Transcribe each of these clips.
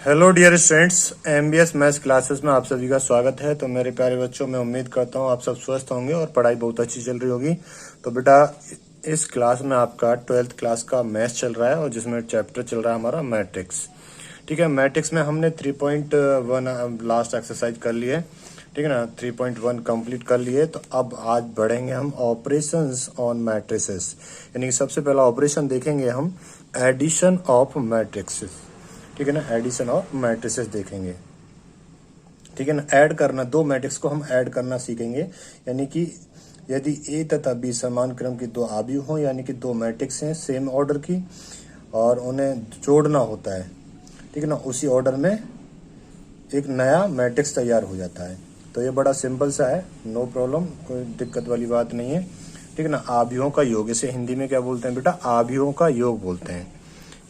Hello dear students, MBS maths classes में आप सभी का स्वागत है। तो मेरे प्यारे बच्चों, मैं उम्मीद करता हूँ आप सब स्वस्थ होंगे और पढ़ाई बहुत अच्छी चल रही होगी। तो बेटा, इस क्लास में आपका 12th क्लास का मैथ्स चल रहा है और जिसमें चैप्टर चल रहा है हमारा मैट्रिक्स। ठीक है, मैट्रिक्स में हमने 3.1 लास्ट एक्सरसाइज कर ली है। ठीक है ना, 3.1 कंप्लीट कर लिए। तो अब आज बढ़ेंगे हम ऑपरेशंस ऑन मैट्रिसेस, यानी कि सबसे पहला ऑपरेशन देखेंगे हम एडिशन ऑफ मैट्रिक्सेस। ठीक है ना, एडिशन ऑफ मैट्रिसेस देखेंगे। ठीक है ना, ऐड करना, दो मैट्रिक्स को हम ऐड करना सीखेंगे। यानी कि यदि ए तथा बी समान क्रम की दो आव्यूह हो, यानी कि दो मैट्रिक्स हैं सेम ऑर्डर की और उन्हें जोड़ना होता है। ठीक है ना, उसी ऑर्डर में एक नया मैट्रिक्स तैयार हो जाता है। तो ये बड़ा सिंपल सा है, नो प्रॉब्लम, कोई दिक्कत वाली बात नहीं है। ठीक है ना, आव्यूहों का योग, इसे हिंदी में क्या बोलते हैं बेटा? आव्यूहों का योग बोलते हैं।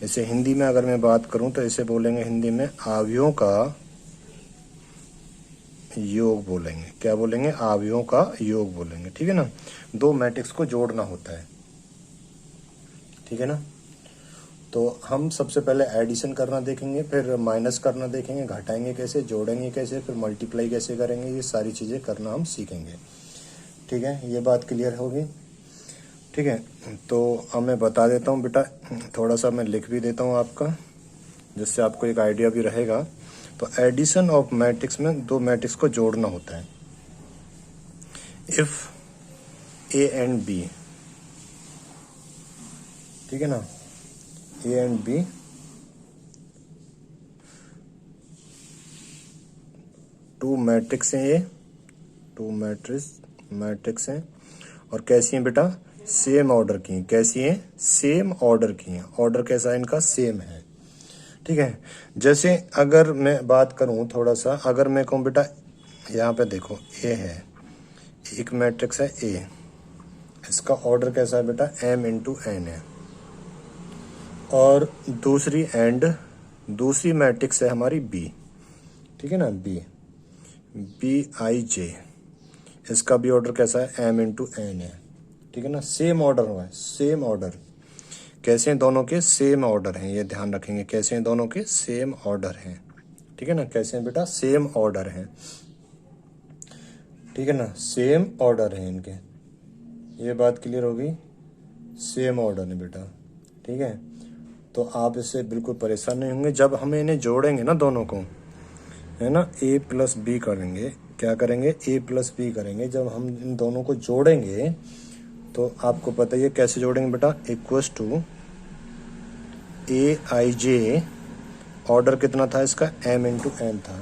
इसे हिंदी में अगर मैं बात करूं तो इसे बोलेंगे हिंदी में आव्यूहों का योग बोलेंगे। क्या बोलेंगे? आव्यूहों का योग बोलेंगे। ठीक है ना, दो मैट्रिक्स को जोड़ना होता है। ठीक है ना, तो हम सबसे पहले एडिशन करना देखेंगे, फिर माइनस करना देखेंगे, घटाएंगे कैसे, जोड़ेंगे कैसे, फिर मल्टीप्लाई कैसे करेंगे, ये सारी चीज़ें करना हम सीखेंगे। ठीक है, ये बात क्लियर होगी। ठीक है, तो अब मैं बता देता हूँ बेटा, थोड़ा सा मैं लिख भी देता हूँ आपका, जिससे आपको एक आइडिया भी रहेगा। तो एडिशन ऑफ मैट्रिक्स में दो मैट्रिक्स को जोड़ना होता है। इफ ए एंड बी, ठीक है ना, A and B two matrix हैं, ये टू मैट्रिक्स हैं और कैसी हैं बेटा? सेम ऑर्डर की हैं। कैसी हैं? सेम ऑर्डर की हैं। ऑर्डर कैसा है इनका? सेम है। ठीक है, जैसे अगर मैं बात करूं थोड़ा सा, अगर मैं कहूं बेटा, यहाँ पे देखो ए है, एक मैट्रिक्स है ए, इसका ऑर्डर कैसा है बेटा? m इंटू एन है। और दूसरी मैट्रिक्स है हमारी बी। ठीक है ना, बी आई जे, इसका भी ऑर्डर कैसा है? m इंटू एन है। ठीक है ना, सेम ऑर्डर हुआ है, सेम ऑर्डर। कैसे हैं दोनों के? सेम ऑर्डर हैं, ये ध्यान रखेंगे। कैसे हैं दोनों के? सेम ऑर्डर हैं। ठीक है ना, कैसे हैं बेटा? सेम ऑर्डर हैं। ठीक है ना, सेम ऑर्डर है इनके, ये बात क्लियर होगी। सेम ऑर्डर है बेटा। ठीक है, तो आप इससे बिल्कुल परेशान नहीं होंगे। जब हम इन्हें जोड़ेंगे ना दोनों को, है ना, ए प्लस बी करेंगे। क्या करेंगे? ए प्लस बी करेंगे। जब हम इन दोनों को जोड़ेंगे तो आपको पता ही है कैसे जोड़ेंगे बेटा? Equals to A I J, order कितना था इसका? m इंटू एन था,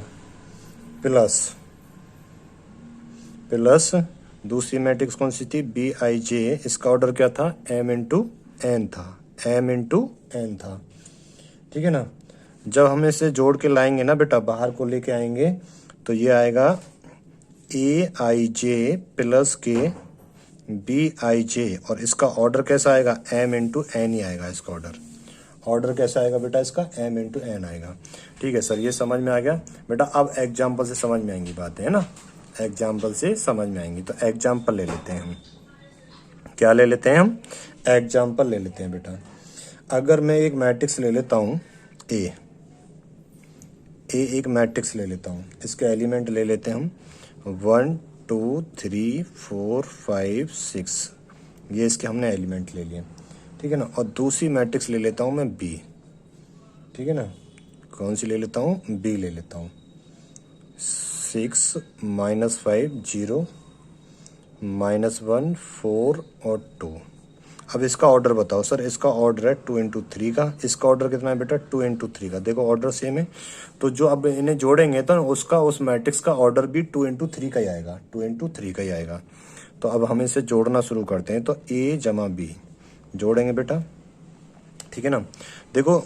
प्लस दूसरी मैट्रिक्स कौन सी थी? बी आई जे, इसका ऑर्डर क्या था? m इंटू एन था, m इंटू एन था। ठीक है ना, जब हम इसे जोड़ के लाएंगे ना बेटा, बाहर को लेके आएंगे, तो ये आएगा ए आई जे प्लस के बी आई जे, और इसका ऑर्डर कैसा आएगा? m इंटू एन ही आएगा। इसका ऑर्डर कैसा आएगा बेटा? इसका m इंटू एन आएगा। ठीक है सर, ये समझ में आ गया बेटा। अब एग्जाम्पल से समझ में आएंगी बातें, है ना, एग्जाम्पल से समझ में आएंगी। तो एग्जाम्पल ले लेते हैं हम। क्या ले लेते हैं हम? एग्जाम्पल ले लेते हैं बेटा। अगर मैं एक मैट्रिक्स ले लेता हूँ ए एक मैट्रिक्स ले लेता हूँ, इसके एलिमेंट ले लेते हैं हम 1 2 3 4 5 6, ये इसके हमने एलिमेंट ले लिए। ठीक है ना, और दूसरी मैट्रिक्स ले लेता हूँ मैं बी। ठीक है ना, कौन सी ले लेता हूँ? बी ले लेता हूँ। 6 -5 0 -1 4 और 2। अब इसका ऑर्डर बताओ सर। इसका ऑर्डर है 2 इंटू 3 का। इसका ऑर्डर कितना है बेटा? 2 इंटू 3 का। देखो ऑर्डर सेम है, तो जो अब इन्हें जोड़ेंगे तो उसका, उस मैट्रिक्स का ऑर्डर भी 2 इंटू 3 का ही आएगा, 2 इंटू 3 का ही आएगा। तो अब हम इसे जोड़ना शुरू करते हैं। तो ए जमा बी जोड़ेंगे बेटा। ठीक है ना, देखो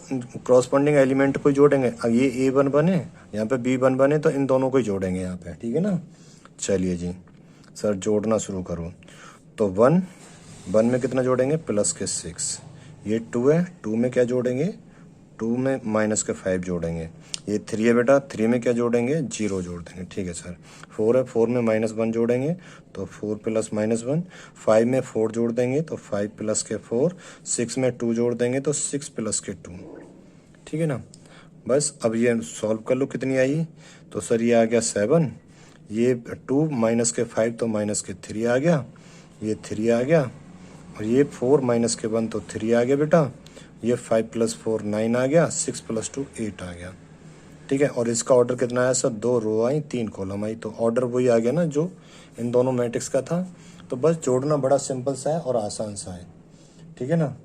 क्रॉसपोंडिंग एलिमेंट को जोड़ेंगे। अब ये A1 बने, यहाँ पे B1 बने, तो इन दोनों को ही जोड़ेंगे यहाँ पे। ठीक है ना, चलिए जी सर, जोड़ना शुरू करो। तो 1 में कितना जोड़ेंगे? प्लस के 6। ये 2 है, 2 में क्या जोड़ेंगे? 2 में माइनस के 5 जोड़ेंगे। ये 3 है बेटा, 3 में क्या जोड़ेंगे? 0 जोड़ देंगे। ठीक है सर। 4 है, 4 में -1 जोड़ेंगे, तो 4 प्लस -1। 5 में 4 जोड़ देंगे, तो 5 प्लस के 4। 6 में 2 जोड़ देंगे, तो 6 प्लस के 2। ठीक है ना, बस अब ये सॉल्व कर लो कितनी आई। तो सर ये आ गया 7, ये 2 माइनस के 5 तो माइनस के 3 आ गया, ये 3 आ गया, और ये 4 माइनस के 1 तो 3 आ गया बेटा, ये 5 प्लस 4 9 आ गया, 6 प्लस 2 8 आ गया। ठीक है, और इसका ऑर्डर कितना आया सर, 2 रो आई 3 कॉलम आई, तो ऑर्डर वही आ गया ना जो इन दोनों मैट्रिक्स का था। तो बस जोड़ना बड़ा सिंपल सा है और आसान सा है। ठीक है ना,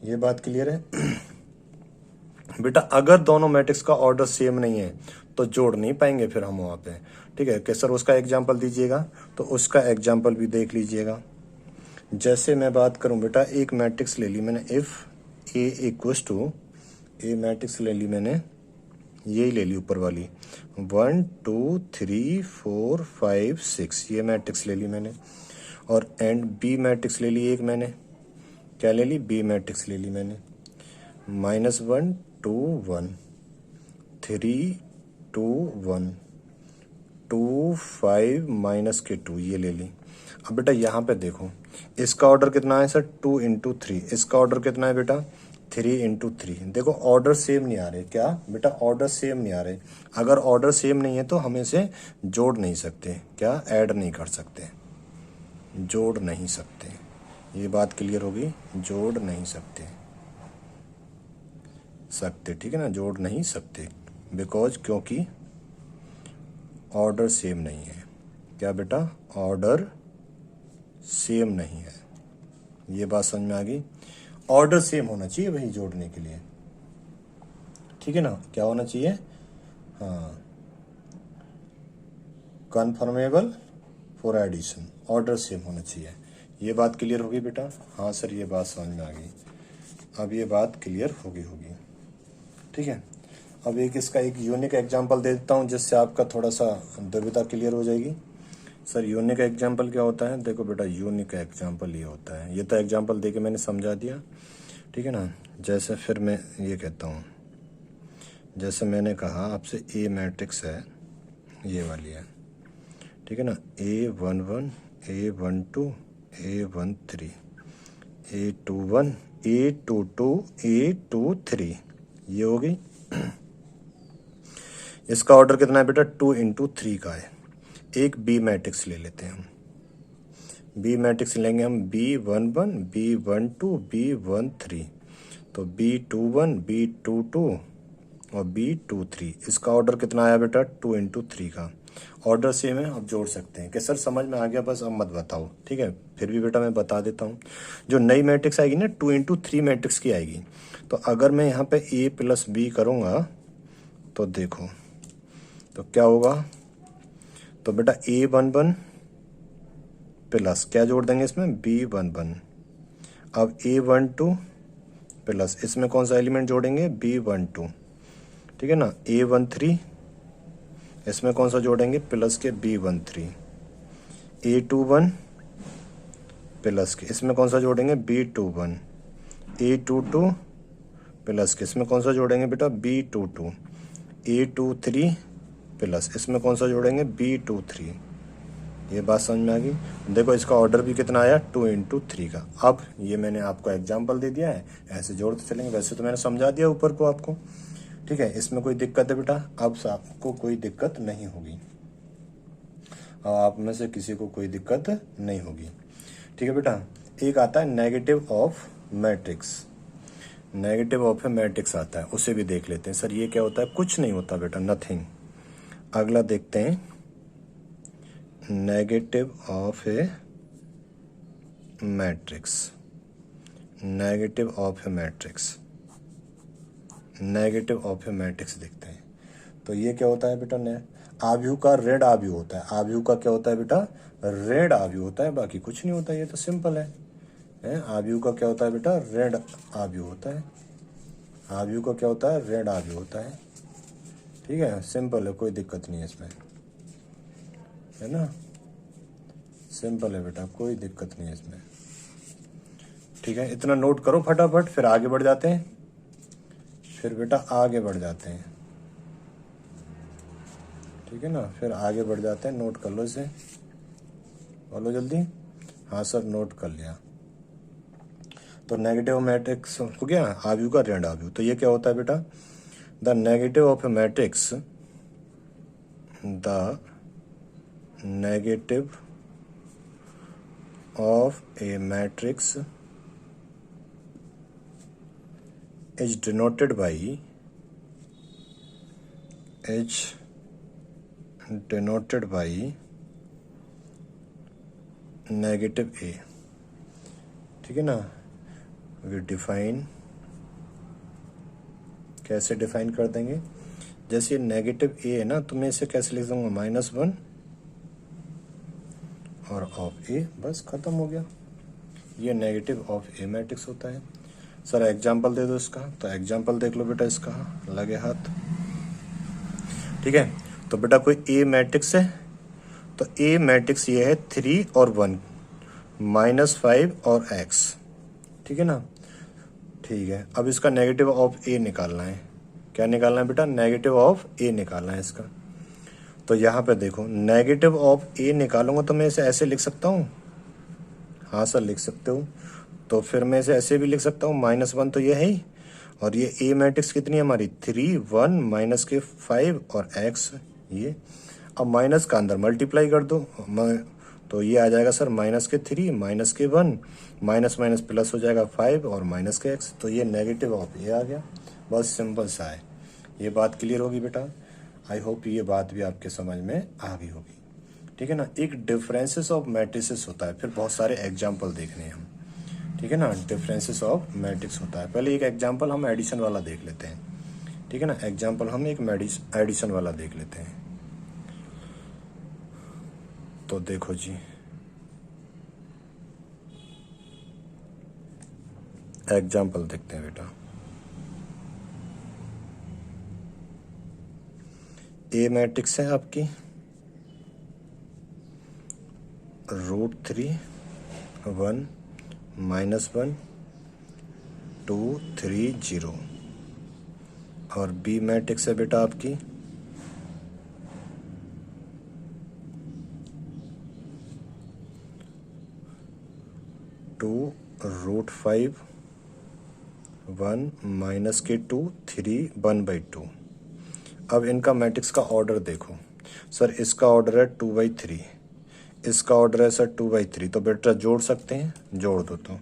ये बात क्लियर है। बेटा अगर दोनों मैट्रिक्स का ऑर्डर सेम नहीं है तो जोड़ नहीं पाएंगे फिर हम वहाँ पे। ठीक है, कि सर उसका एग्जाम्पल दीजिएगा, तो उसका एग्जाम्पल भी देख लीजिएगा। जैसे मैं बात करूं बेटा, एक मैट्रिक्स ले ली मैंने, if A equals to, A matrix ले ली मैंने, यही ले ली ऊपर वाली, 1 2 3 4 5 6, ये मैट्रिक्स ले ली मैंने। और एंड बी मैट्रिक्स ले ली एक मैंने, क्या ले ली, बी मैट्रिक्स ले ली मैंने, -1 2 1 3 2 1 2 5 माइनस के 2, ये ले ली। अब बेटा यहाँ पे देखो, इसका ऑर्डर कितना है सर, 2 इंटू 3, इसका ऑर्डर कितना है बेटा, 3 इंटू 3। देखो ऑर्डर सेम नहीं आ रहे, क्या बेटा ऑर्डर सेम नहीं आ रहे। अगर ऑर्डर सेम नहीं है तो हम इसे जोड़ नहीं सकते, क्या ऐड नहीं कर सकते, जोड़ नहीं सकते। ये बात क्लियर होगी, जोड़ नहीं सकते, ठीक है ना, जोड़ नहीं सकते, बिकॉज क्योंकि ऑर्डर सेम नहीं है। क्या बेटा, ऑर्डर सेम नहीं है, ये बात समझ में आ गई। ऑर्डर सेम होना चाहिए वही जोड़ने के लिए, ठीक है ना, क्या होना चाहिए, हाँ, conformable for addition, order same होना चाहिए। ये बात क्लियर होगी बेटा, हाँ सर ये बात समझ में आ गई, अब ये बात क्लियर होगी। ठीक है, अब एक इसका एक यूनिक एग्जांपल दे देता हूँ जिससे आपका थोड़ा सा दुविधा क्लियर हो जाएगी। सर यूनिक एग्जांपल क्या होता है, देखो बेटा यूनिक एग्जांपल ये होता है, ये तो एग्जांपल दे के मैंने समझा दिया, ठीक है ना। जैसे फिर मैं ये कहता हूँ, जैसे मैंने कहा आपसे ए मैट्रिक्स है, ये वाली है, ठीक है ना, A11 A12 A13 A21 A22 A23, ये हो गई। इसका ऑर्डर कितना है बेटा, 2 इंटू 3 का है। एक बी मैट्रिक्स ले लेते हैं हम, बी मैट्रिक्स लेंगे हम, B11 B12 B13, तो B21 B22 और B23, इसका ऑर्डर कितना आया बेटा, 2 इंटू 3 का। ऑर्डर सेम है, अब जोड़ सकते हैं कि सर समझ में आ गया, बस अब मत बताओ, ठीक है, फिर भी बेटा मैं बता देता हूँ। जो नई मैट्रिक्स आएगी ना, 2 इंटू 3 मैट्रिक्स की आएगी, तो अगर मैं यहाँ पे A प्लस बी करूँगा तो देखो तो क्या होगा, तो बेटा A11 प्लस क्या जोड़ देंगे इसमें, B11, अब A12 प्लस इसमें कौन सा एलिमेंट जोड़ेंगे, B12, ठीक है ना, A13 इसमें कौन सा जोड़ेंगे, प्लस के B13, A21 प्लस के इसमें कौन सा जोड़ेंगे, B21, A22 प्लस के इसमें कौन सा जोड़ेंगे बेटा, B22, A23 प्लस इसमें कौन सा जोड़ेंगे, B23। ये बात समझ में आ गई। देखो इसका ऑर्डर भी कितना आया, 2 इंटू 3 का। अब ये मैंने आपको एग्जाम्पल दे दिया है, ऐसे जोड़ते चलेंगे, वैसे तो मैंने समझा दिया ऊपर को आपको, ठीक है। इसमें कोई दिक्कत है बेटा, अब आपको कोई दिक्कत नहीं होगी, अब आप में से किसी को कोई दिक्कत नहीं होगी, ठीक है बेटा। एक आता है negative of matrix, negative of A matrix आता है, उसे भी देख लेते हैं। सर ये क्या होता है, कुछ नहीं होता बेटा, नथिंग। अगला देखते हैं, negative of A matrix, negative of A matrix, negative of A matrix देखते हैं। तो ये क्या होता है बेटा, आव्यूह का ऋण आव्यूह होता है, आव्यूह का क्या होता है बेटा, ऋण आव्यूह होता है, बाकी कुछ नहीं होता, ये तो सिंपल है। आव्यूह का क्या होता है बेटा, ऋण आव्यूह होता है, आव्यूह का क्या होता है, ऋण आव्यूह होता है, ठीक है, सिंपल है, कोई दिक्कत नहीं है इसमें, है ना, सिंपल है बेटा, कोई दिक्कत नहीं है इसमें, ठीक है। इतना नोट करो फटाफट, फिर आगे बढ़ जाते हैं, फिर बेटा आगे बढ़ जाते हैं, ठीक है ना, फिर आगे बढ़ जाते हैं। नोट कर लो इसे, बोलो जल्दी, हाँ सर नोट कर लिया। तो नेगेटिव मैट्रिक्स हो गया आव्यू का ऋण आव्यू। तो ये क्या होता है बेटा, the negative of A matrix, the negative of A matrix is denoted by negative A. ठीक है ना, वी डिफाइन, कैसे डिफाइन कर देंगे, जैसे नेगेटिव ए है ना तो मैं इसे कैसे लिख दूंगा, -1 और ऑफ ए, बस खत्म हो गया। ये नेगेटिव ऑफ ए मैट्रिक्स होता है। सर एग्जाम्पल दे दो इसका, तो एग्जाम्पल देख लो बेटा इसका, लगे हाथ। ठीक है, तो बेटा कोई ए मैट्रिक्स है, तो ए मैट्रिक्स ये है 3 और 1, -5 और x। ठीक है ना, ठीक है। अब इसका नेगेटिव ऑफ ए निकालना है। क्या निकालना है बेटा, नेगेटिव ऑफ ए निकालना है इसका। तो यहाँ पे देखो, नेगेटिव ऑफ ए निकालूंगा तो मैं इसे ऐसे लिख सकता हूँ, हाँ सर लिख सकते हो। तो फिर मैं इसे ऐसे भी लिख सकता हूँ, -1 तो ये है ही, और ये ए मैट्रिक्स कितनी है हमारी, 3, 1, -5 और x ये। अब माइनस का अंदर मल्टीप्लाई कर दो, तो ये आ जाएगा सर -3, -1, माइनस माइनस प्लस हो जाएगा 5 और -x। तो ये नेगेटिव ऑफ ये आ गया, बहुत सिंपल सा है। ये बात क्लियर होगी बेटा, आई होप ये बात भी आपके समझ में आ गई होगी। ठीक है ना, एक डिफरेंसेस ऑफ मैट्रिसेस होता है, फिर बहुत सारे एग्जाम्पल देखने हैं हम। ठीक है ना, डिफरेंसेस ऑफ मैट्रिक्स होता है। पहले एक एग्जाम्पल हम एडिशन वाला देख लेते हैं। ठीक है ना, एग्जाम्पल हम एक एडिशन वाला देख लेते हैं। तो देखो जी, एग्जाम्पल देखते हैं बेटा। ए मैट्रिक्स है आपकी √3, 1, -1, 2, 3, 0। और बी मैट्रिक्स है बेटा आपकी 2, √5, 1, -2, 3, 1/2। अब इनका मैट्रिक्स का ऑर्डर देखो, सर इसका ऑर्डर है 2/3, इसका ऑर्डर है सर 2/3। तो बेटा जोड़ सकते हैं, जोड़ दो। तो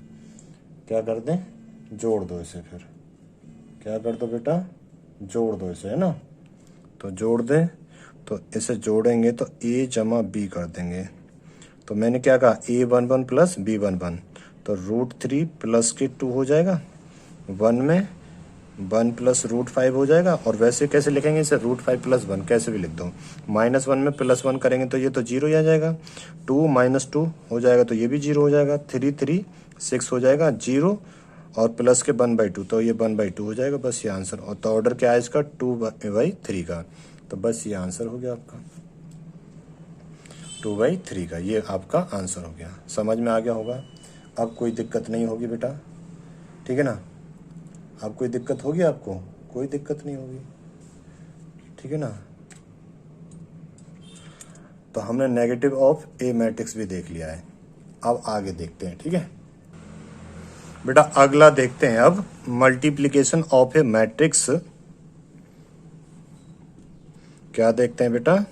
क्या कर दें, जोड़ दो इसे, फिर क्या कर दो बेटा, जोड़ दो इसे, है ना। तो जोड़ दें, तो इसे जोड़ेंगे तो a जमा b कर देंगे। तो मैंने क्या कहा, a11 प्लस b11, तो √3 प्लस के 2 हो जाएगा, 1 में 1 प्लस √5 हो जाएगा। और वैसे कैसे लिखेंगे इसे, √5 प्लस 1 कैसे भी लिख दो, -1 में +1 करेंगे तो ये तो 0 ही आ जाएगा, 2 - 2 हो जाएगा तो ये भी 0 हो जाएगा, 3 3 6 हो जाएगा 0, और प्लस के 1/2 तो ये 1/2 हो जाएगा। बस ये आंसर। और तो ऑर्डर क्या है इसका, 2/3 का। तो बस ये आंसर हो गया आपका 2/3 का, ये आपका आंसर हो गया। समझ में आ गया होगा, अब कोई दिक्कत नहीं होगी बेटा। ठीक है ना, अब कोई दिक्कत होगी आपको, कोई दिक्कत नहीं होगी। ठीक है ना, तो हमने नेगेटिव ऑफ ए मैट्रिक्स भी देख लिया है। अब आगे देखते हैं। ठीक है बेटा, अगला देखते हैं अब मल्टीप्लिकेशन ऑफ ए मैट्रिक्स। क्या देखते हैं बेटा,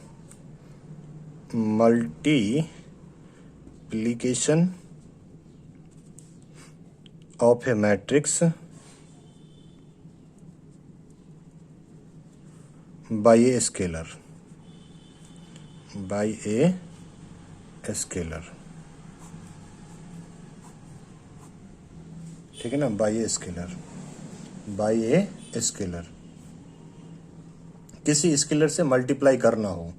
multiplication of A matrix by a scalar, by a scalar. ठीक है ना, by a scalar, by a scalar, किसी स्केलर से मल्टीप्लाई करना हो।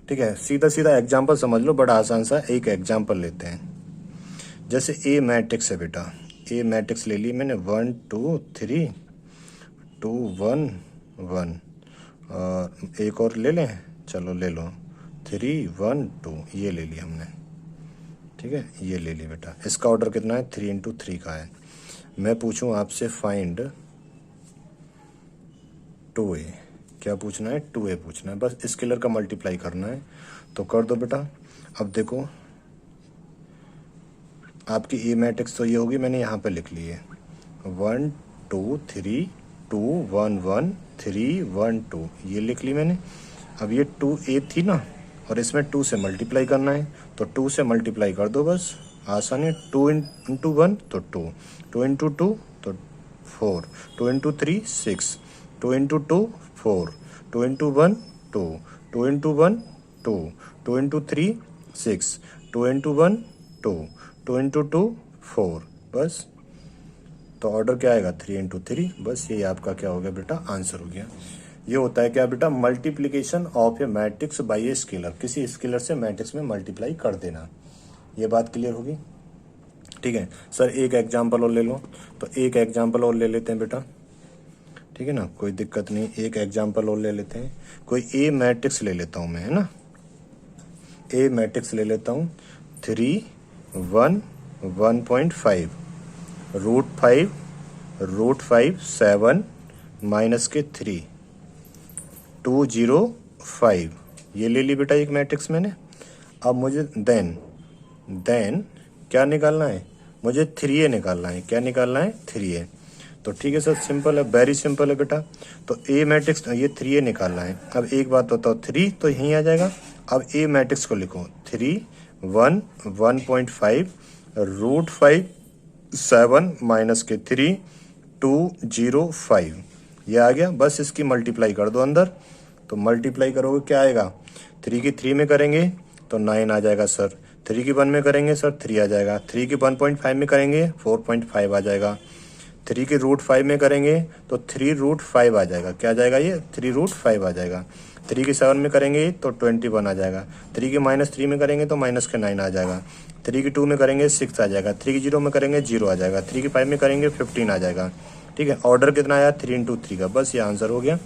ठीक है, सीधा सीधा एग्जांपल समझ लो, बड़ा आसान सा एक एग्जांपल लेते हैं। जैसे ए मैट्रिक्स है बेटा, ए मैट्रिक्स ले ली मैंने, 1 2 3 2 1 1, और एक और ले लें, चलो ले लो, 3 1 2, ये ले ली हमने। ठीक है, ये ले ली बेटा। इसका ऑर्डर कितना है, 3 × 3 का है। मैं पूछूं आपसे फाइंड 2a, क्या पूछना है, 2a पूछना है। बस स्केलर का मल्टीप्लाई करना है, तो कर दो बेटा। अब देखो आपकी ए मैट्रिक्स तो ये होगी, मैंने यहाँ पे लिख ली है 1 2 3 2 1 1 3 1 2, ये लिख ली मैंने। अब ये 2a थी ना, और इसमें 2 से मल्टीप्लाई करना है, तो 2 से मल्टीप्लाई कर दो बस, आसान है। 2 इंटू 1 तो 2, 2 इंटू 2 तो 4, 2 into 3 6, 2 into 2 4, 2 into 1 2, 2 into 1 2, 2 into 3 6, 2 into 1 2, 2 into 2 4, बस। तो ऑर्डर क्या आएगा 3 इंटू 3, बस ये आपका क्या हो गया बेटा, आंसर हो गया। ये होता है क्या बेटा, multiplication of A matrix by a scalar, किसी स्केलर से मैट्रिक्स में मल्टीप्लाई कर देना। ये बात क्लियर होगी, ठीक है। सर एक एग्जांपल और ले लो, तो एक एग्जांपल और ले लेते हैं बेटा, ठीक है ना, कोई दिक्कत नहीं, एक एग्जांपल और ले लेते हैं। कोई ए मैट्रिक्स ले लेता हूं मैं, है ना, ए मैट्रिक्स ले लेता हूं 3 1 1.5 √5 7 माइनस के 3 2 0 5, ये ले ली बेटा एक मैट्रिक्स मैंने। अब मुझे देन क्या निकालना है, मुझे 3a निकालना है। क्या निकालना है, 3a। तो ठीक है सर, सिंपल है, वेरी सिंपल है बेटा। तो ए मैट्रिक्स ये 3a निकालना है। अब एक बात बताओ, 3 तो यहीं आ जाएगा। अब ए मैट्रिक्स को लिखो 3 1 1.5 √5 7 माइनस के 3 2 0 5, ये आ गया। बस इसकी मल्टीप्लाई कर दो अंदर, तो मल्टीप्लाई करोगे क्या आएगा, 3 की 3 में करेंगे तो 9 आ जाएगा सर, 3 की 1 में करेंगे सर 3 आ जाएगा, 3 की 1.5 में करेंगे 4.5 आ जाएगा, 3 की √5 में करेंगे तो 3 √5 आ जाएगा। क्या आ जाएगा, ये 3 √5 आ जाएगा। 3 की 7 में करेंगे तो 21 आ जाएगा, 3 की -3 में करेंगे तो -9 आ जाएगा, 3 की 2 में करेंगे 6 आ जाएगा, 3 की 0 में करेंगे 0 आ जाएगा, 3 की 5 में करेंगे 15 आ जाएगा। ठीक है, ऑर्डर कितना आया 3 इंटू 3 का, बस ये आंसर हो गया।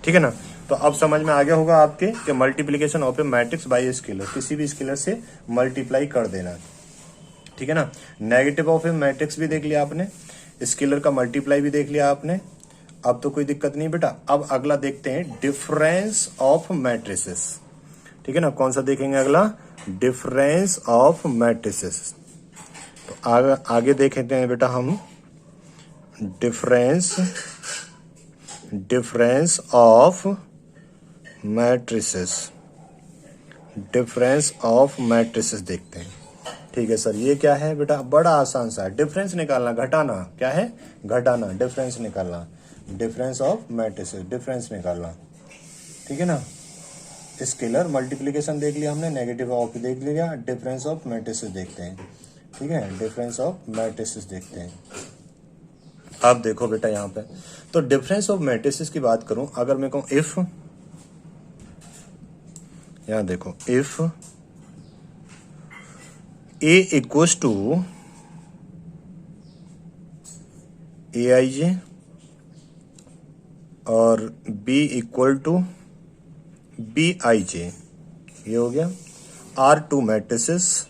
ठीक है ना, तो अब समझ में आ गया होगा आपके कि multiplication of A matrix by a scalar, किसी भी स्केलर से मल्टीप्लाई कर देना। ठीक है ना, नेगेटिव ऑफ ए मैट्रिक्स भी देख लिया आपने, स्केलर का मल्टीप्लाई भी देख लिया आपने। अब तो कोई दिक्कत नहीं बेटा। अब अगला देखते हैं डिफरेंस ऑफ मैट्रिसेस। ठीक है ना, कौन सा देखेंगे अगला, डिफरेंस ऑफ मैट्रिसेस। तो आगे देखते हैं बेटा हम difference of matrices, difference of matrices देखते हैं। ठीक है सर, ये क्या है बेटा, बड़ा आसान सा है, डिफरेंस निकालना, घटाना। क्या है, घटाना, डिफरेंस निकालना, डिफरेंस ऑफ मैट्रिसेस, डिफरेंस निकालना। ठीक है ना, स्केलर मल्टीप्लिकेशन देख लिया हमने, नेगेटिव ऑफ देख लिया, डिफरेंस ऑफ मैट्रिसेस देखते हैं। ठीक है, डिफरेंस ऑफ मैट्रिसेस देखते हैं। अब देखो बेटा यहाँ पे, तो डिफरेंस ऑफ मैट्रिसेस की बात करूं, अगर मैं कहूं इफ, यहां देखो if A equals to AIJ और B इक्वल टू BIJ, ये हो गया। R2 matrices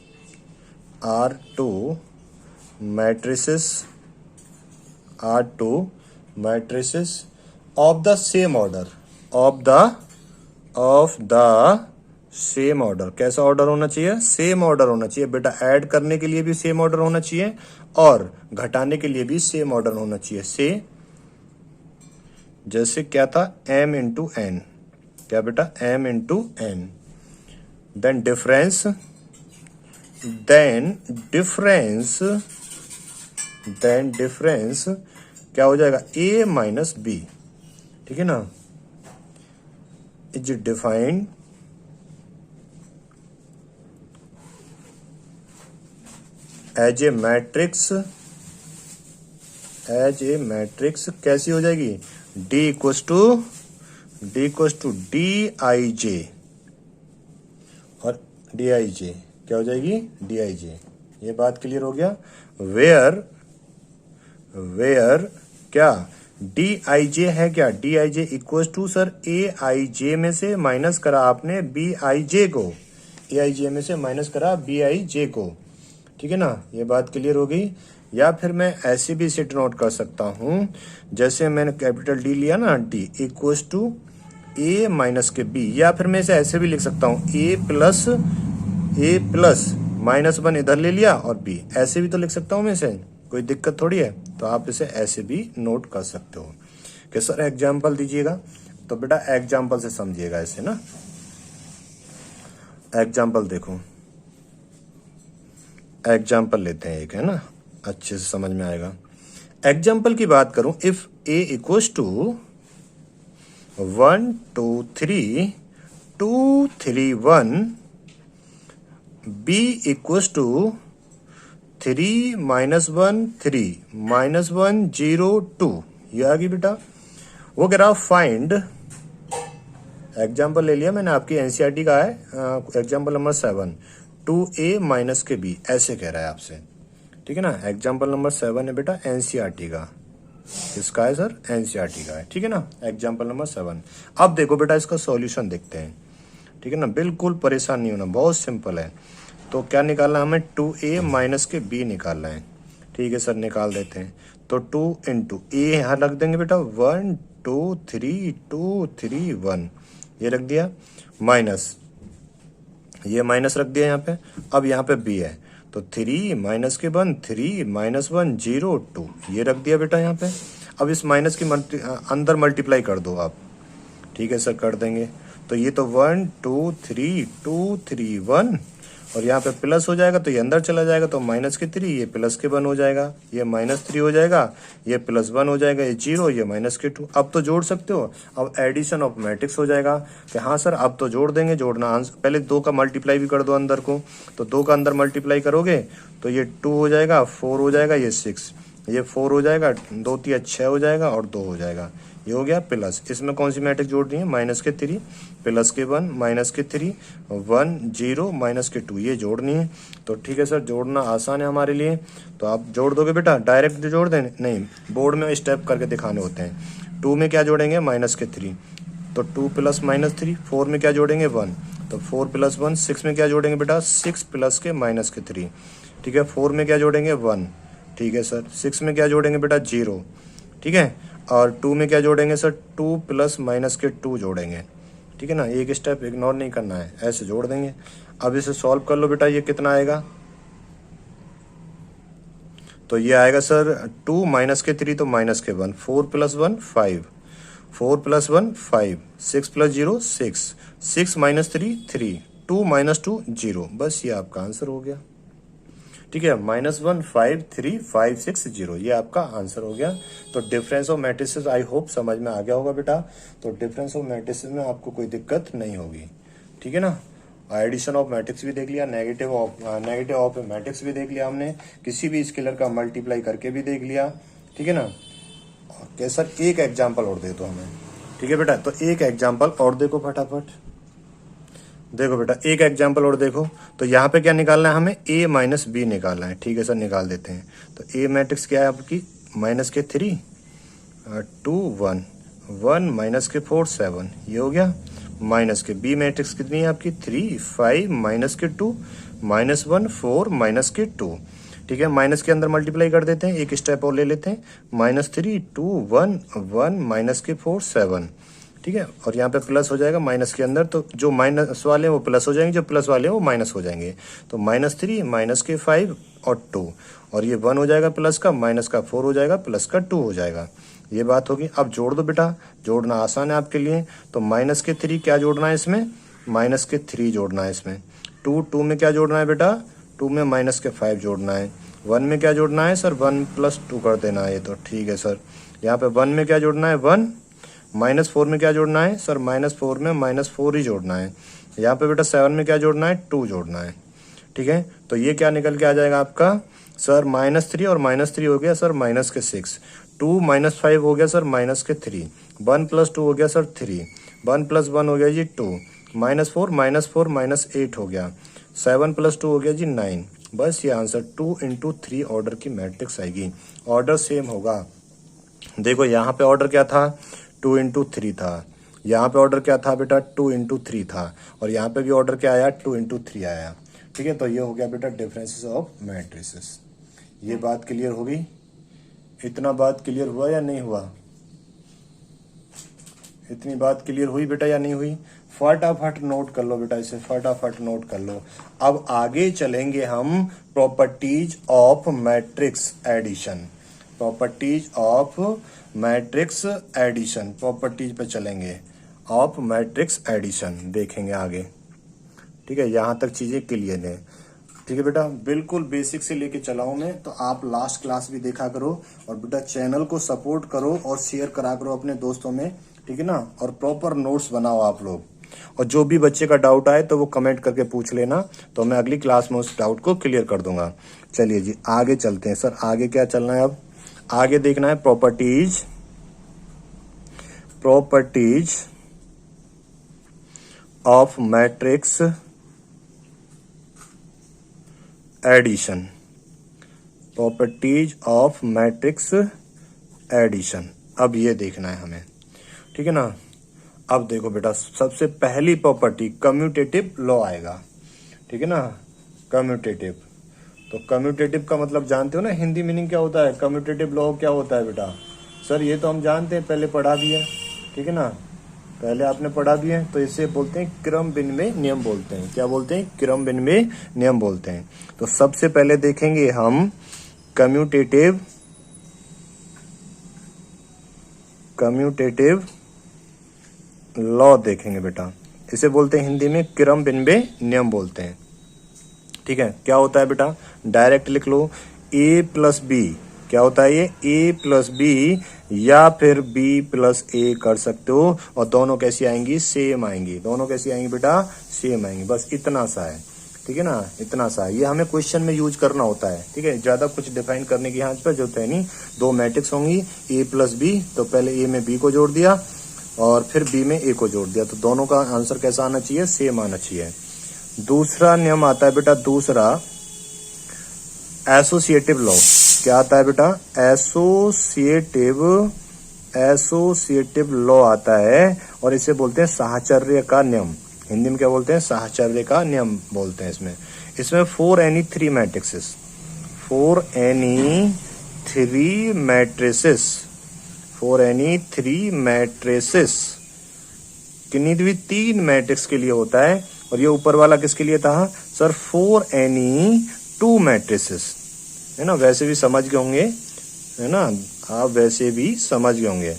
of the same order, same order. कैसा ऑर्डर होना चाहिए, सेम ऑर्डर होना चाहिए बेटा। ऐड करने के लिए भी सेम ऑर्डर होना चाहिए और घटाने के लिए भी सेम ऑर्डर होना चाहिए। से जैसे क्या था, m इंटू एन, क्या बेटा, m into N. Then difference क्या हो जाएगा, a माइनस b। ठीक है ना, is defined as a matrix, कैसी हो जाएगी, D इक्वल्स टू DIJ और DIJ क्या हो जाएगी, DIJ। ये बात क्लियर हो गया। वेयर क्या, DIJ है क्या, DIJ equals to sir AIJ में से माइनस करा आपने BIJ को, AIJ में से माइनस करा BIJ को। ठीक है ना, ये बात क्लियर हो गई। या फिर मैं ऐसे भी इसे नोट कर सकता हूं, जैसे मैंने कैपिटल D लिया ना, D equals to A minus के B, या फिर मैं इसे ऐसे भी लिख सकता हूं A प्लस -1 इधर ले लिया और बी, ऐसे भी तो लिख सकता हूं मैं इसे, कोई दिक्कत थोड़ी है। तो आप इसे ऐसे भी नोट कर सकते हो कि सर एग्जाम्पल दीजिएगा, तो बेटा एग्जाम्पल से समझिएगा इसे ना। एग्जाम्पल देखो, एग्जाम्पल लेते हैं एक, है ना, अच्छे से समझ में आएगा। एग्जाम्पल की बात करूं, if A equals to 1 2 3 2 3 1, B equals to 3 -1 3 -1 0 2, ये आ गई बेटा। वो कह रहा फाइंड, एग्जाम्पल ले लिया मैंने, आपकी एनसीईआरटी का है, एग्जाम्पल नंबर 7, 2a माइनस के b, ऐसे कह रहा है आपसे, ठीक है ना। एग्जाम्पल नंबर 7 है बेटा एनसीईआरटी का, किसका है सर, एनसीईआरटी का है, ठीक है ना, एग्जाम्पल नंबर 7। अब देखो बेटा इसका सॉल्यूशन देखते हैं, ठीक है ना, बिल्कुल परेशान नहीं होना, बहुत सिंपल है। तो क्या निकालना है हमें, 2a माइनस के b निकालना है, ठीक है सर, निकाल देते हैं। तो 2 इंटू ए यहाँ रख देंगे बेटा, 1 2 3 2 3 1, ये रख दिया, माइनस ये माइनस रख दिया यहाँ पे। अब यहाँ पे b है, तो 3 माइनस के 1 3 -1 0 2, ये रख दिया बेटा यहाँ पे। अब इस माइनस की अंदर मल्टीप्लाई कर दो आप, ठीक है सर, कर देंगे। तो ये तो 1 2 3 2 3 1, और यहाँ पे प्लस हो जाएगा तो ये अंदर चला जाएगा, तो माइनस के 3, ये प्लस के 1 हो जाएगा, ये -3 हो जाएगा, ये +1 हो जाएगा, ये 0, ये माइनस के 2। अब तो जोड़ सकते हो, अब एडिशन ऑफ मैट्रिक्स हो जाएगा कि हाँ सर अब तो जोड़ देंगे, जोड़ना आंसर, पहले 2 का मल्टीप्लाई भी कर दो अंदर को, तो 2 का अंदर मल्टीप्लाई करोगे तो ये 2 हो जाएगा, 4 हो जाएगा, ये 6, ये 4 हो जाएगा, 2 3 6 हो जाएगा और 2 हो जाएगा, ये हो गया प्लस। इसमें कौन सी मैट्रिक्स जोड़ रही है, माइनस के 3 प्लस के 1 माइनस के 3 1 0 माइनस के 2, ये जोड़नी है। तो ठीक है सर, जोड़ना आसान है हमारे लिए, तो आप जोड़ दोगे बेटा, डायरेक्ट जोड़ दें नहीं, बोर्ड में स्टेप करके दिखाने होते हैं। 2 में क्या जोड़ेंगे, माइनस के 3, तो 2 प्लस -3, 4 में क्या जोड़ेंगे 1, तो 4 + 1, 6 में क्या जोड़ेंगे बेटा, 6 प्लस के माइनस के 3, ठीक है। 4 में क्या जोड़ेंगे 1, ठीक है सर। 6 में क्या जोड़ेंगे बेटा 0, ठीक है। और 2 में क्या जोड़ेंगे सर, 2 प्लस माइनस के 2 जोड़ेंगे, ठीक है ना, एक स्टेप इग्नोर नहीं करना है, ऐसे जोड़ देंगे। अब इसे सॉल्व कर लो बेटा, ये कितना आएगा, तो ये आएगा सर 2 माइनस के 3 तो माइनस के 1, 4 + 1 5, 4 + 1 5, 6 + 0 6, 6 - 3 3, 2 - 2 0, बस ये आपका आंसर हो गया, ठीक है। -1 5 3 5 6 0, ये आपका आंसर हो गया। तो difference of matrices I hope समझ में आ गया होगा बेटा। तो डिफरेंस ऑफ मैट्रिसेस में आपको कोई दिक्कत नहीं होगी, ठीक है ना। एडिशन ऑफ मैट्रिक्स भी देख लिया, नेगेटिव ऑफ मैट्रिक्स भी देख लिया हमने, किसी भी स्केलर का मल्टीप्लाई करके भी देख लिया, ठीक है ना। ओके सर, एक एग्जाम्पल और दे दो हमें, ठीक है बेटा। तो एक एग्जाम्पल और देखो फटाफट, देखो बेटा एक एग्जाम्पल और देखो। तो यहाँ पे क्या निकालना है हमें, a माइनस बी निकालना है, ठीक है सर, निकाल देते हैं। तो a मैट्रिक्स क्या है आपकी, माइनस के 3 2 1 1 माइनस के 4 7, ये हो गया। माइनस के b मैट्रिक्स कितनी है आपकी 3 5 माइनस के 2 -1 4 माइनस के 2, ठीक है। माइनस के अंदर मल्टीप्लाई कर देते हैं, एक स्टेप और ले लेते हैं, -3 2 1 1 माइनस के 4 7, ठीक है। और यहाँ पे प्लस हो जाएगा माइनस के अंदर, तो जो माइनस वाले हैं वो प्लस हो जाएंगे, जो प्लस वाले हैं वो माइनस हो जाएंगे। तो -3 माइनस के 5 और 2, और ये 1 हो जाएगा प्लस का, माइनस का 4 हो जाएगा, प्लस का 2 हो जाएगा, ये बात होगी। अब जोड़ दो बेटा, जोड़ना आसान है आपके लिए। तो माइनस के 3 क्या जोड़ना है इसमें, माइनस के 3 जोड़ना है इसमें। 2 में क्या जोड़ना है बेटा, 2 में माइनस के 5 जोड़ना है। 1 में क्या जोड़ना है सर, 1 + 2 कर देना है, ये तो ठीक है सर। यहाँ पे 1 में क्या जोड़ना है 1, -4 में क्या जोड़ना है सर, -4 में -4 ही जोड़ना है। यहाँ पे बेटा 7 में क्या जोड़ना है, 2 जोड़ना है, ठीक है। तो ये क्या निकल के आ जाएगा आपका सर, -3 और -3 हो गया सर माइनस के 6, 2 - 5 हो गया सर माइनस के 3, 1 + 2 हो गया सर 3, 1 + 1 हो गया जी 2, -4 -8 हो गया, 7 + 2 हो गया जी 9। बस ये आंसर 2 × 3 ऑर्डर की मैट्रिक्स आएगी, ऑर्डर सेम होगा। देखो यहाँ पे ऑर्डर क्या था, 2 × 3 था, यहाँ पे ऑर्डर क्या था बेटा, 2 × 3 था, और यहाँ पे भी ऑर्डर क्या आया, 2 × 3 आया, ठीक है। तो ये हो गया बेटा डिफरेंसेस ऑफ मैट्रिसेस। ये बात क्लियर होगी, इतना बात क्लियर हुआ या नहीं हुआ, इतनी बात क्लियर हुई बेटा या नहीं हुई। फटाफट नोट कर लो बेटा, इसे फटाफट नोट कर लो। अब आगे चलेंगे हम properties of matrix addition, properties of matrix addition, properties पे चलेंगे ऑफ मैट्रिक्स एडिशन, देखेंगे आगे। ठीक है, यहां तक चीजें क्लियर है। ठीक है बेटा, बिल्कुल बेसिक से लेके चला हूं मैं, तो आप लास्ट क्लास भी देखा करो और बेटा चैनल को सपोर्ट करो और शेयर करा करो अपने दोस्तों में। ठीक है ना, और प्रॉपर नोट्स बनाओ आप लोग। और जो भी बच्चे का डाउट आए तो वो कमेंट करके पूछ लेना, तो मैं अगली क्लास में उस डाउट को क्लियर कर दूंगा। चलिए जी आगे चलते हैं। सर आगे क्या चलना है? अब आगे देखना है properties, properties of matrix addition, properties of matrix addition, अब ये देखना है हमें। ठीक है ना, अब देखो बेटा, सबसे पहली प्रॉपर्टी कम्यूटेटिव लॉ आएगा। ठीक है ना, कम्यूटेटिव, तो कम्यूटेटिव का मतलब जानते हो ना, हिंदी मीनिंग क्या होता है? कम्यूटेटिव लॉ क्या होता है बेटा? सर ये तो हम जानते हैं, पहले पढ़ा भी है। ठीक है ना, पहले आपने पढ़ा भी है। तो इसे बोलते हैं क्रम विनिमय नियम बोलते हैं। क्या बोलते हैं? क्रम विनिमय नियम बोलते हैं। तो सबसे पहले देखेंगे हम कम्यूटेटिव, कम्यूटेटिव लॉ देखेंगे बेटा। इसे बोलते हैं हिंदी में क्रम विनिमय नियम बोलते हैं। ठीक है, क्या होता है बेटा? डायरेक्ट लिख लो, a प्लस बी। क्या होता है ये? a प्लस बी या फिर b प्लस a कर सकते हो, और दोनों कैसी आएंगी? सेम आएंगी। दोनों कैसी आएंगी बेटा? सेम आएंगी। बस इतना सा है। ठीक है ना, इतना सा है। ये हमें क्वेश्चन में यूज करना होता है। ठीक है, ज्यादा कुछ डिफाइन करने की यहाँ पर जरूरत है नहीं। दो मैट्रिक्स होंगी a प्लस बी, तो पहले a में b को जोड़ दिया और फिर b में a को जोड़ दिया, तो दोनों का आंसर कैसा आना चाहिए? सेम आना चाहिए। दूसरा नियम आता है बेटा, दूसरा एसोसिएटिव लॉ। क्या आता है बेटा? एसोसिएटिव लॉ आता है, और इसे बोलते हैं साहचर्य का नियम। हिंदी में क्या बोलते हैं? साहचर्य का नियम बोलते हैं। इसमें 4 any 3 matrixes, 4 any 3 matrices, 4 any 3 matrices किन्हीं भी 3 मैट्रिक्स के लिए होता है। और ये ऊपर वाला किसके लिए था? सर 4 एनी 2 मैट्रिसेस, है ना। वैसे भी समझ गए होंगे, है ना, आप वैसे भी समझ गए होंगे।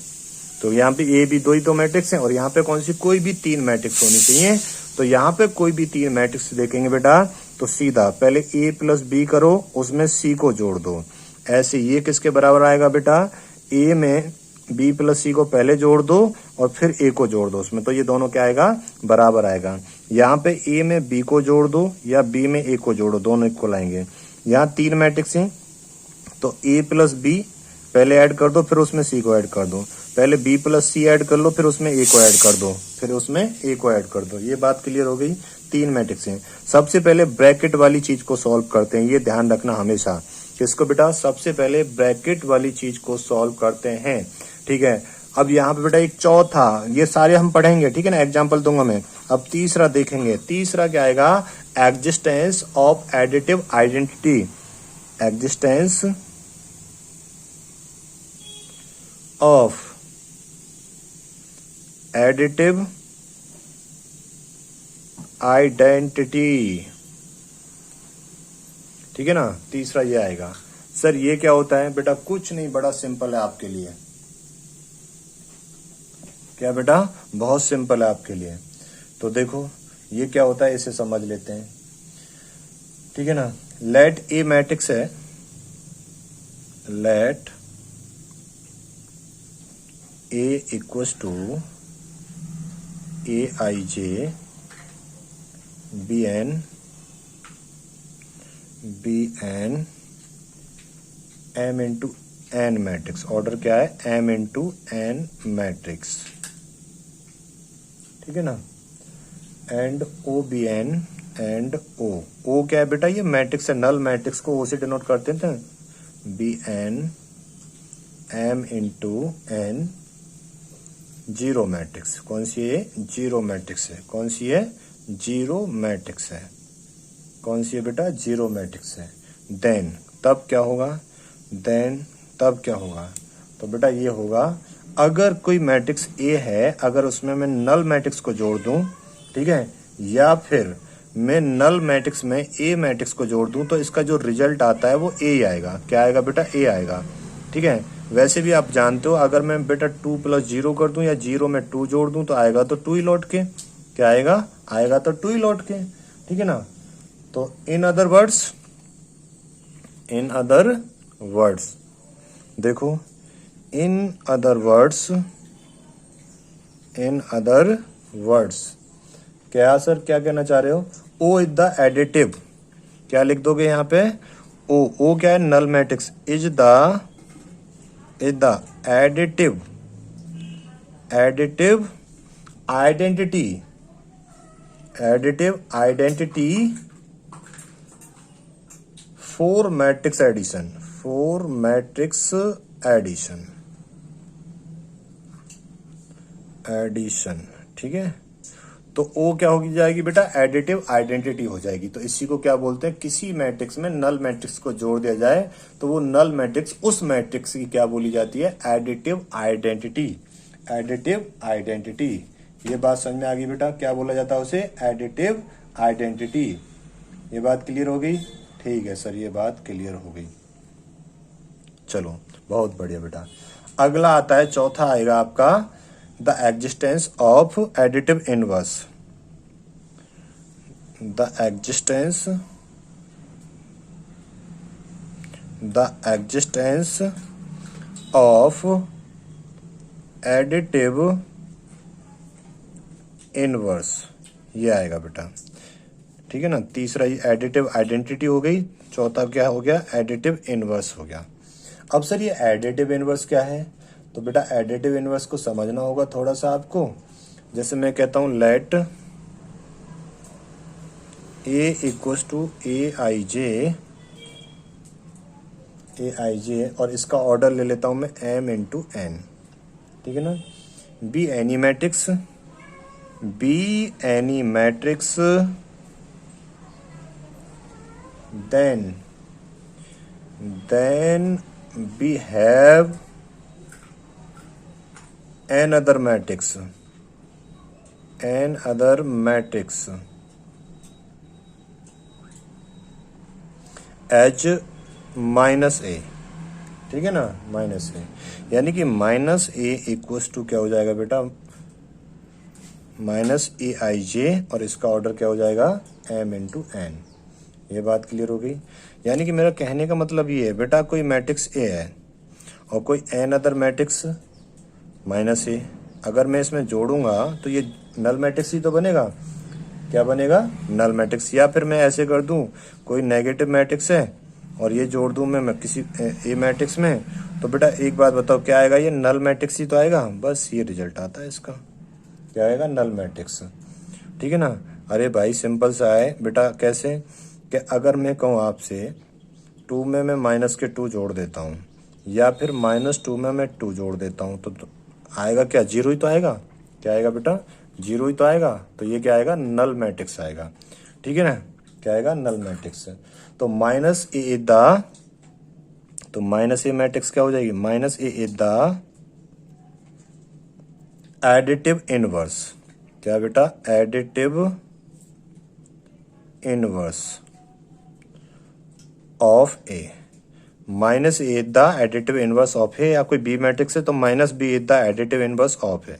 तो यहाँ पे ए बी 2 ही तो मैट्रिक्स हैं, और यहाँ पे कौन सी? कोई भी 3 मैट्रिक्स होनी चाहिए। तो यहाँ पे कोई भी 3 मैट्रिक्स देखेंगे बेटा, तो सीधा पहले a प्लस बी करो, उसमें c को जोड़ दो। ऐसे ये किसके बराबर आएगा बेटा? a में b प्लस c को पहले जोड़ दो और फिर a को जोड़ दो उसमें, तो ये दोनों क्या आएगा? बराबर आएगा। यहाँ पे a में b को जोड़ दो या b में a को जोड़ो, दोनों इक्वल आएंगे। यहाँ 3 मैट्रिक्स हैं, तो a प्लस बी पहले ऐड कर दो, फिर उसमें c को ऐड कर दो। पहले b प्लस c ऐड कर लो, फिर उसमें a को ऐड कर दो, फिर उसमें a को ऐड कर दो। ये बात क्लियर हो गई। 3 मैट्रिक्स हैं। सबसे पहले ब्रैकेट वाली चीज को सॉल्व करते हैं, ये ध्यान रखना हमेशा। किसको बेटा? सबसे पहले ब्रैकेट वाली चीज को सॉल्व करते हैं। ठीक है, अब यहाँ पे बेटा एक चौथा, ये सारे हम पढ़ेंगे, ठीक है ना, एग्जाम्पल दूंगा मैं। अब तीसरा देखेंगे। तीसरा क्या आएगा? Existence of additive identity, existence of additive identity. ठीक है ना, तीसरा ये आएगा। सर ये क्या होता है बेटा? कुछ नहीं, बड़ा सिंपल है आपके लिए। क्या बेटा? बहुत सिंपल है आपके लिए। तो देखो ये क्या होता है, इसे समझ लेते हैं। ठीक है ना, लेट ए मैट्रिक्स है, let A equals to A I J be N M into N matrix. Order क्या है? M into N matrix. ठीक है ना, and O be an and O. O क्या है बेटा? ये मैट्रिक्स है, नल मैट्रिक्स को ओ से डिनोट करते थे। B N M into N zero matrix. कौन सी है? जीरो मैट्रिक्स है। कौन सी है? जीरो मैट्रिक्स है। कौन सी है बेटा? जीरो मैट्रिक्स है। देन तब क्या होगा? तब क्या होगा? तो बेटा ये होगा, अगर कोई मैट्रिक्स ए है, अगर उसमें मैं नल मैट्रिक्स को जोड़ दूं, ठीक है, या फिर मैं नल मैट्रिक्स में ए मैट्रिक्स को जोड़ दूं तो इसका जो रिजल्ट आता है वो ए आएगा। क्या आएगा बेटा? ए आएगा। ठीक है, वैसे भी आप जानते हो अगर मैं बेटा 2 + 0 कर दूं या 0 में 2 जोड़ दूं तो आएगा तो 2 ही लौट के। क्या आएगा? आएगा तो 2 ही लौट के। ठीक है ना। तो इन अदर वर्ड्स देखो, इन अदर वर्ड्स क्या सर, क्या कहना चाह रहे हो? O is the additive. क्या लिख दोगे यहाँ पे? ओ क्या है? Null matrix. Is the additive identity for matrix addition. ठीक है, तो ओ क्या होगी जाएगी बेटा? एडिटिव आइडेंटिटी हो जाएगी। तो इसी को क्या बोलते हैं? किसी मैट्रिक्स में नल मैट्रिक्स को जोड़ दिया जाए तो वो नल मैट्रिक्स उस मैट्रिक्स की क्या बोली जाती है? Additive identity. ये बात समझ में आ गई बेटा? क्या बोला जाता है उसे? Additive identity. ये बात क्लियर हो गई? ठीक है सर, ये बात क्लियर हो गई। चलो, बहुत बढ़िया बेटा। अगला आता है, चौथा आएगा आपका the existence of additive inverse. The existence of additive inverse, ये आएगा बेटा। ठीक है ना। तीसरा ये एडिटिव आइडेंटिटी हो गई, चौथा क्या हो गया? एडिटिव इनवर्स हो गया। अब सर ये एडिटिव इनवर्स क्या है? तो बेटा एडिटिव इनवर्स को समझना होगा थोड़ा सा आपको। जैसे मैं कहता हूं late A equals to A I जे, और इसका ऑर्डर ले लेता हूं मैं m इंटू n। ठीक है ना। Be any matrix then we have another matrix h minus A. ठीक है ना, माइनस ए, यानी कि माइनस ए इक्वल्स टू क्या हो जाएगा बेटा? माइनस ए आई जे, और इसका ऑर्डर क्या हो जाएगा? m into N. ये बात क्लियर हो गई? यानी कि मेरा कहने का मतलब ये है बेटा, कोई मैट्रिक्स ए है और कोई एन अदर मैट्रिक्स माइनस ए, अगर मैं इसमें जोड़ूंगा तो ये नल मैट्रिक्स ही तो बनेगा। क्या बनेगा? Null matrix. या फिर मैं ऐसे कर दूं, कोई नेगेटिव मैट्रिक्स है और ये जोड़ दूं मैं किसी ए मैट्रिक्स में, तो बेटा एक बात बताओ, क्या आएगा? ये नल मैट्रिक्स ही तो आएगा। बस ये रिजल्ट आता है इसका। क्या आएगा? Null matrix. ठीक है ना। अरे भाई सिंपल सा है बेटा। कैसे? कि अगर मैं कहूँ आपसे 2 में मैं माइनस के 2 जोड़ देता हूँ, या फिर -2 में मैं 2 जोड़ देता हूँ, तो आएगा क्या? 0 ही तो आएगा। क्या आएगा बेटा? 0 ही तो आएगा। तो ये क्या आएगा? नल मैट्रिक्स आएगा। ठीक है ना। क्या आएगा? Null matrix. तो माइनस ए मैट्रिक्स क्या हो जाएगी? Minus A is the additive inverse. क्या बेटा? Additive inverse of A. Minus A the additive inverse of A, या कोई बी मैट्रिक्स है तो minus B is the additive inverse of A.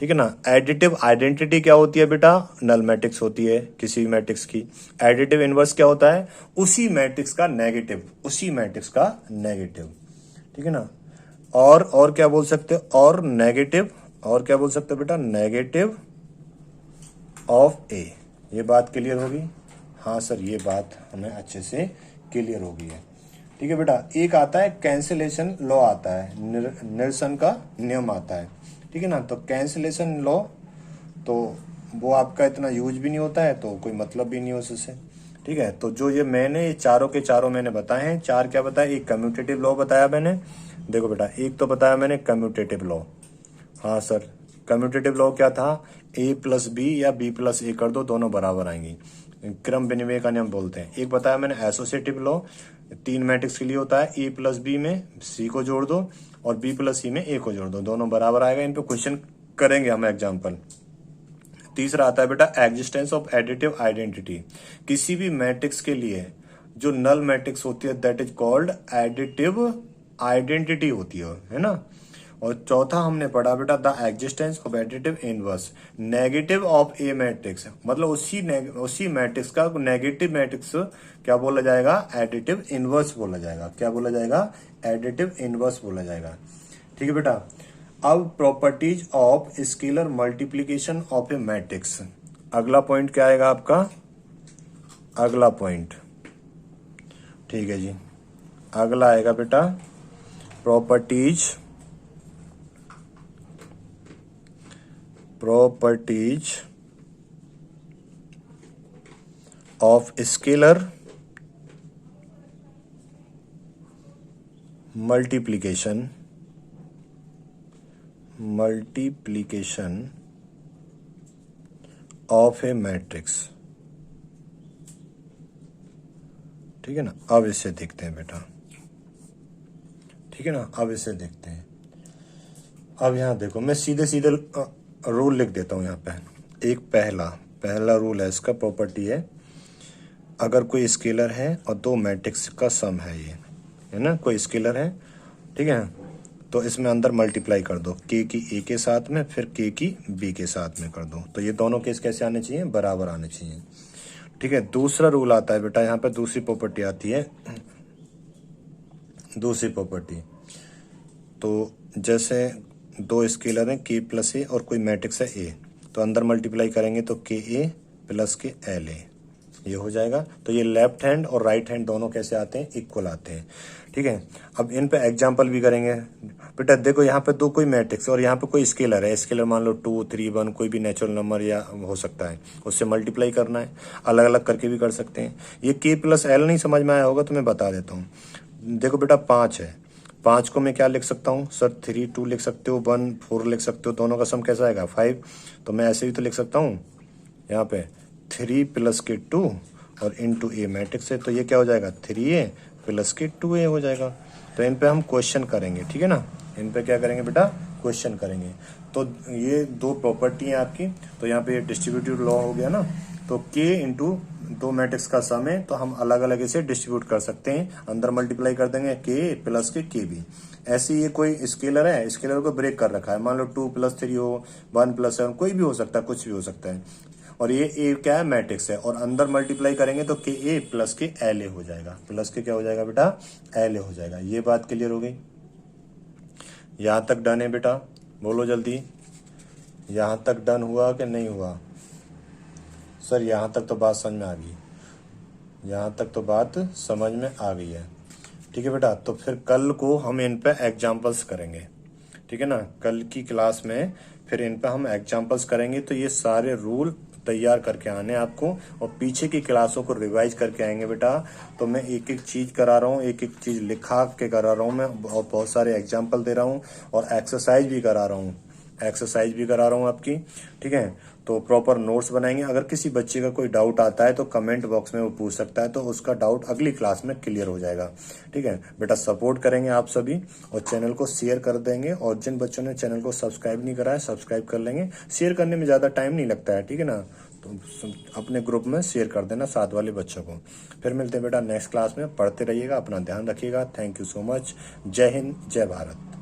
ठीक है ना। एडिटिव आइडेंटिटी क्या होती है बेटा? नल मैट्रिक्स होती है किसी भी मैट्रिक्स की। एडिटिव इनवर्स क्या होता है? उसी मैट्रिक्स का नेगेटिव। ठीक है ना। और क्या बोल सकते हो? और नेगेटिव, और क्या बोल सकते हो बेटा? नेगेटिव ऑफ ए। ये बात क्लियर होगी? हाँ सर, ये बात हमें अच्छे से क्लियर हो गई है। ठीक है बेटा। एक आता है कैंसिलेशन लॉ, आता है निरसन का नियम आता है। ठीक है ना। तो कैंसिलेशन लॉ तो वो आपका इतना यूज भी नहीं होता है, तो कोई मतलब भी नहीं हो उससे। ठीक है। तो जो ये मैंने ये चारों के चारों मैंने बताए हैं, चार क्या बताया? एक कम्यूटेटिव लॉ बताया मैंने। देखो बेटा, एक तो बताया मैंने कम्यूटेटिव लॉ। हाँ सर, कम्यूटेटिव लॉ क्या था? a प्लस बी या b प्लस ए कर दो, दोनों बराबर आएंगी। क्रम विनिमय का नियम बोलते हैं। एक बताया मैंने एसोसिएटिव लॉ, 3 मैट्रिक्स के लिए होता है। a प्लस बी में c को जोड़ दो और b प्लस c में a को जोड़ दो, दोनों बराबर आएगा। इन पे क्वेश्चन करेंगे हम एग्जाम्पल। तीसरा आता है बेटा एग्जिस्टेंस ऑफ एडिटिव आइडेंटिटी। किसी भी मैट्रिक्स के लिए जो नल मैट्रिक्स होती है that is called additive identity होती है ना। और चौथा हमने पढ़ा बेटा the existence of additive inverse, negative of A matrix, मतलब उसी मैट्रिक्स का नेगेटिव मैट्रिक्स क्या बोला जाएगा, एडिटिव इनवर्स बोला जाएगा। क्या बोला जाएगा, एडिटिव इनवर्स बोला जाएगा। ठीक है बेटा। अब properties of scalar multiplication of A matrix, अगला पॉइंट क्या आएगा आपका, अगला पॉइंट, ठीक है जी, अगला आएगा बेटा properties of scalar multiplication of A matrix. ठीक है ना। अब इसे देखते हैं बेटा, ठीक है ना। अब इसे देखते हैं। अब यहां देखो, मैं सीधे सीधे रूल लिख देता हूं यहाँ पे। एक पहला रूल है इसका, प्रॉपर्टी है, अगर कोई स्केलर है और दो मैट्रिक्स का सम है, ये है ना, कोई स्केलर है, ठीक है, तो इसमें अंदर मल्टीप्लाई कर दो, के की ए के साथ में, फिर के की बी के साथ में कर दो, तो ये दोनों केस कैसे आने चाहिए, बराबर आने चाहिए। ठीक है। दूसरा रूल आता है बेटा, यहाँ पे दूसरी प्रॉपर्टी आती है, दूसरी प्रॉपर्टी, तो जैसे दो स्केलर हैं के प्लस ए और कोई मैट्रिक्स है ए, तो अंदर मल्टीप्लाई करेंगे तो के ए प्लस के एल ए, ये हो जाएगा। तो ये लेफ्ट हैंड और राइट हैंड दोनों कैसे आते हैं, इक्वल आते हैं। ठीक है। अब इन पे एग्जांपल भी करेंगे बेटा। देखो यहाँ पे दो कोई मैट्रिक्स और यहाँ पे कोई स्केलर है, स्केलर मान लो 2, 3, 1, कोई भी नेचुरल नंबर या हो सकता है, उससे मल्टीप्लाई करना है, अलग अलग करके भी कर सकते हैं। ये के प्लस एल नहीं समझ में आया होगा तो मैं बता देता हूँ। देखो बेटा 5 है, 5 को मैं क्या लिख सकता हूँ सर, 3, 2 लिख सकते हो, 1, 4 लिख सकते हो, दोनों का सम कैसा आएगा 5, तो मैं ऐसे भी तो लिख सकता हूँ यहाँ पे 3 प्लस के 2 और इंटू ए मैट्रिक्स है, तो ये क्या हो जाएगा 3a प्लस के 2a हो जाएगा। तो इन पे हम क्वेश्चन करेंगे, ठीक है ना, इन पे क्या करेंगे बेटा, क्वेश्चन करेंगे। तो ये दो प्रॉपर्टी है आपकी, तो यहाँ पे डिस्ट्रीब्यूटिव लॉ हो गया ना, तो k इंटू दो मैट्रिक्स का सम है, तो हम अलग अलग इसे डिस्ट्रीब्यूट कर सकते हैं, अंदर मल्टीप्लाई कर देंगे k प्लस के k भी। ऐसे ये कोई स्केलर है, स्केलर को ब्रेक कर रखा है, मान लो 2 प्लस 3 हो, 1 प्लस 7, कोई भी हो सकता है, कुछ भी हो सकता है, और ये ए क्या है, मैट्रिक्स है, और अंदर मल्टीप्लाई करेंगे तो के ए प्लस के एल ए हो जाएगा, प्लस के क्या हो जाएगा बेटा, एल ए हो जाएगा। ये बात क्लियर हो गई, यहां तक डन है बेटा, बोलो जल्दी, यहां तक डन हुआ कि नहीं हुआ सर, यहां तक तो बात समझ में आ गई, यहां तक तो बात समझ में आ गई है। ठीक है बेटा, तो फिर कल को हम इन पे एग्जाम्पल्स करेंगे, ठीक है ना, कल की क्लास में फिर इन पे हम एग्जाम्पल्स करेंगे। तो ये सारे रूल तैयार करके आने आपको, और पीछे की क्लासों को रिवाइज करके आएंगे बेटा। तो मैं एक एक चीज करा रहा हूँ, एक एक चीज लिखा के करा रहा हूँ मैं, और बहुत सारे एग्जाम्पल दे रहा हूँ, और एक्सरसाइज भी करा रहा हूँ, आपकी। ठीक है। तो प्रॉपर नोट्स बनाएंगे। अगर किसी बच्चे का कोई डाउट आता है तो कमेंट बॉक्स में वो पूछ सकता है, तो उसका डाउट अगली क्लास में क्लियर हो जाएगा। ठीक है बेटा, सपोर्ट करेंगे आप सभी, और चैनल को शेयर कर देंगे, और जिन बच्चों ने चैनल को सब्सक्राइब नहीं करा है सब्सक्राइब कर लेंगे। शेयर करने में ज़्यादा टाइम नहीं लगता है, ठीक है ना, तो अपने ग्रुप में शेयर कर देना साथ वाले बच्चों को। फिर मिलते हैं बेटा नेक्स्ट क्लास में, पढ़ते रहिएगा, अपना ध्यान रखिएगा। Thank you so much. जय हिंद, जय भारत।